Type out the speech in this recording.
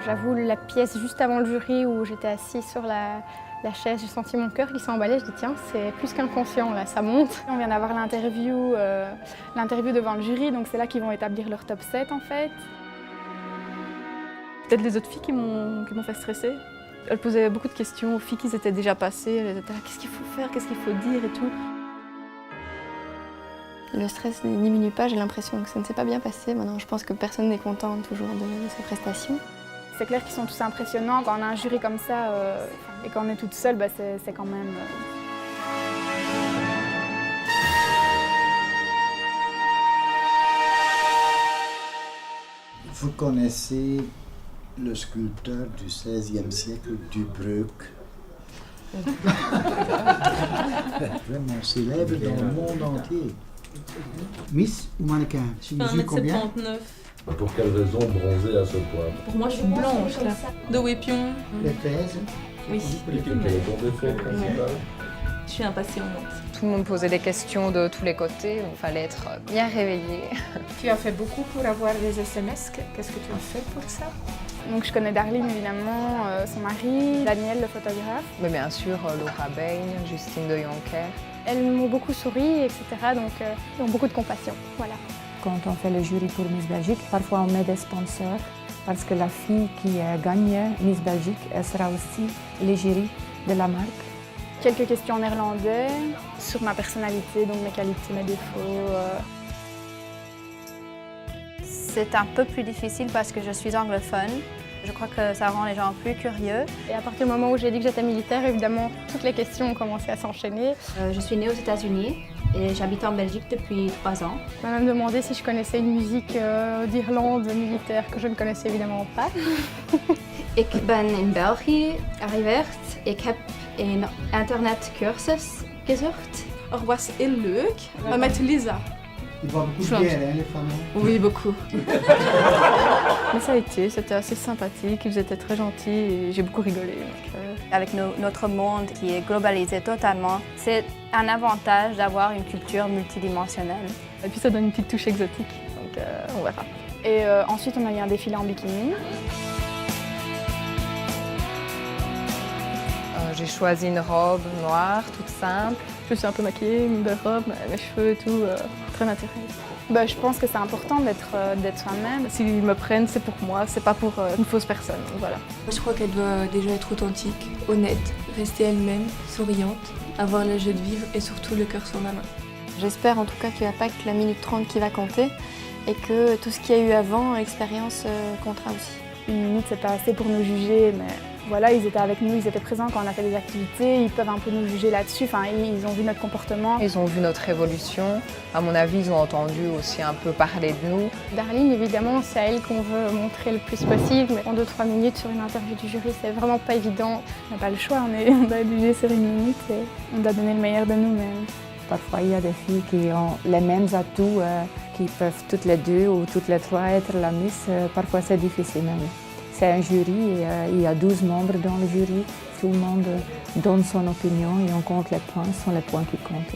J'avoue, la pièce juste avant le jury où j'étais assise sur la chaise, j'ai senti mon cœur qui s'emballait. Je dis tiens, c'est plus qu'inconscient là, ça monte. On vient d'avoir l'interview devant le jury, donc c'est là qu'ils vont établir leur top 7 en fait. Peut-être les autres filles qui m'ont fait stresser. Elles posaient beaucoup de questions aux filles qui étaient déjà passées. Elles étaient là, qu'est-ce qu'il faut faire, qu'est-ce qu'il faut dire et tout. Le stress ne diminue pas, j'ai l'impression que ça ne s'est pas bien passé. Maintenant, je pense que personne n'est content toujours de ses prestations. C'est clair qu'ils sont tous impressionnants. Quand on a un jury comme ça et quand on est toute seule, c'est quand même... Vous connaissez le sculpteur du XVIe siècle, Dubruck. Vraiment célèbre dans le monde entier. Miss ou mannequin? Tu mesures combien? 1m79. Pour quelle raison bronzer à ce point? Pour moi, je suis blanche là. De Wépion. Les thèses? Oui. Quel est ton défaut principal? Je suis impatiente. Tout le monde posait des questions de tous les côtés, donc il fallait être bien réveillé. Tu as fait beaucoup pour avoir des SMS. Qu'est-ce que tu as fait pour ça? Donc je connais Darlene évidemment, son mari, Daniel le photographe. Mais bien sûr, Laura Bain, Justine de Jonker. Elles m'ont beaucoup souri, etc. Donc ils ont beaucoup de compassion. Voilà. Quand on fait le jury pour Miss Belgique, parfois on met des sponsors parce que la fille qui gagne Miss Belgique, elle sera aussi l'égérie de la marque. Quelques questions en néerlandais sur ma personnalité, donc mes qualités, mes défauts. C'est un peu plus difficile parce que je suis anglophone. Je crois que ça rend les gens plus curieux. Et à partir du moment où j'ai dit que j'étais militaire, évidemment, toutes les questions ont commencé à s'enchaîner. Je suis née aux États-Unis et j'habite en Belgique depuis 3 ans. On m'a même demandé si je connaissais une musique d'Irlande militaire que je ne connaissais évidemment pas. Ik ben in België arriveerd. Ik heb een internetcursus gezocht. Er was heel leuk, maar met Lisa. Ils boivent beaucoup de bière, hein, les femmes. Oui, beaucoup. Mais ça a été, c'était assez sympathique, ils étaient très gentils et j'ai beaucoup rigolé. Avec notre monde qui est globalisé totalement, c'est un avantage d'avoir une culture multidimensionnelle. Et puis ça donne une petite touche exotique, donc on verra. Et ensuite on a eu un défilé en bikini. J'ai choisi une robe noire, toute simple. Je me suis un peu maquillée, une belle robe, mes cheveux et tout, très naturel. Je pense que c'est important d'être soi-même. S'ils me prennent, c'est pour moi, c'est pas pour une fausse personne, voilà. Je crois qu'elle doit déjà être authentique, honnête, rester elle-même, souriante, avoir le jeu de vivre et surtout le cœur sur la main. J'espère en tout cas qu'il n'y a pas que la minute 30 qui va compter et que tout ce qu'il y a eu avant, l'expérience comptera aussi. Une minute, c'est pas assez pour nous juger, mais voilà, ils étaient avec nous, ils étaient présents quand on a fait des activités, ils peuvent un peu nous juger là-dessus, enfin, ils ont vu notre comportement. Ils ont vu notre évolution. À mon avis, ils ont entendu aussi un peu parler de nous. Darlene, évidemment, c'est à elle qu'on veut montrer le plus possible, mais en 2-3 minutes sur une interview du jury, c'est vraiment pas évident. On n'a pas le choix, on doit être jugé sur une minute et on doit donner le meilleur de nous-mêmes. Parfois, il y a des filles qui ont les mêmes atouts, qui peuvent toutes les deux ou toutes les trois être la Miss. Parfois, c'est difficile même. C'est un jury et il y a 12 membres dans le jury. Tout le monde donne son opinion et on compte les points, ce sont les points qui comptent.